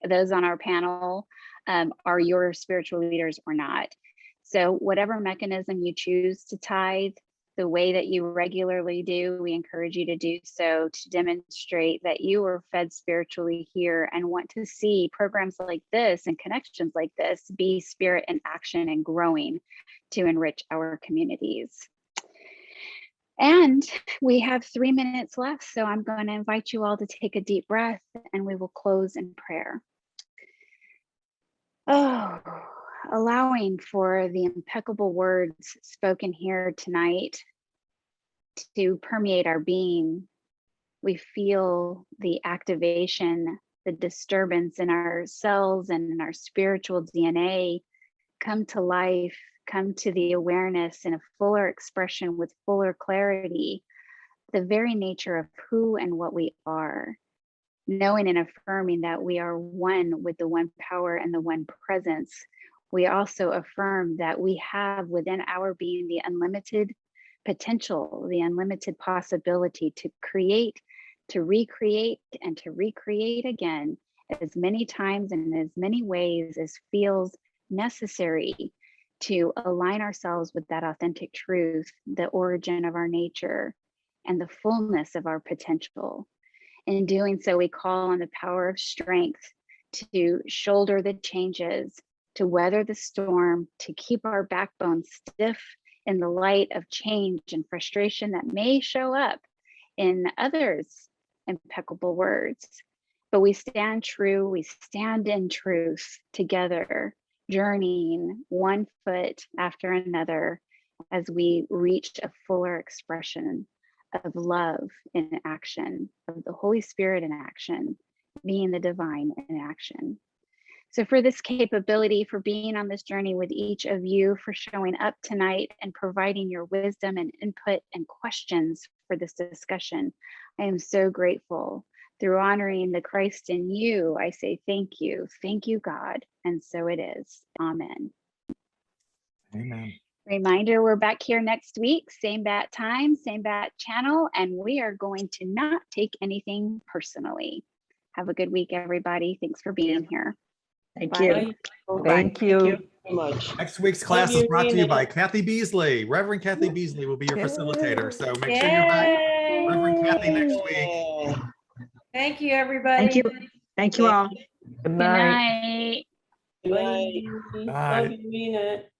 Speaker 1: those on our panel are your spiritual leaders or not. So whatever mechanism you choose to tithe, the way that you regularly do, we encourage you to do so to demonstrate that you are fed spiritually here and want to see programs like this and connections like this be spirit in action and growing to enrich our communities. And we have 3 minutes left, so I'm going to invite you all to take a deep breath and we will close in prayer. Oh, allowing for the impeccable words spoken here tonight to permeate our being. We feel the activation, the disturbance in our cells and in our spiritual DNA come to life, come to the awareness in a fuller expression with fuller clarity, the very nature of who and what we are. Knowing and affirming that we are one with the one power and the one presence, we also affirm that we have within our being the unlimited potential, the unlimited possibility to create, to recreate, and to recreate again as many times and in as many ways as feels necessary to align ourselves with that authentic truth, the origin of our nature, and the fullness of our potential. In doing so, we call on the power of strength to shoulder the changes, to weather the storm, to keep our backbone stiff in the light of change and frustration that may show up in others' impeccable words. But we stand true, we stand in truth together, journeying one foot after another as we reach a fuller expression of love in action, of the Holy Spirit in action, being the divine in action. So for this capability, for being on this journey with each of you, for showing up tonight and providing your wisdom and input and questions for this discussion, I am so grateful. Through honoring the Christ in you, I say thank you, God, and so it is. Amen.
Speaker 5: Amen.
Speaker 1: Reminder, we're back here next week, same bat time, same bat channel, and we are going to not take anything personally. Have a good week, everybody. Thanks for being here.
Speaker 3: Thank you.
Speaker 14: Thank you so much.
Speaker 5: Next week's class is brought to you by Kathy Beasley. Reverend Kathy Beasley will be your facilitator. So make sure you're back, Reverend Kathy, next week.
Speaker 15: Thank you, everybody.
Speaker 3: Thank you. Thank you all.
Speaker 14: Good
Speaker 1: Good
Speaker 14: night.
Speaker 1: night.
Speaker 15: Bye.
Speaker 5: Bye.
Speaker 15: Love you, mean it.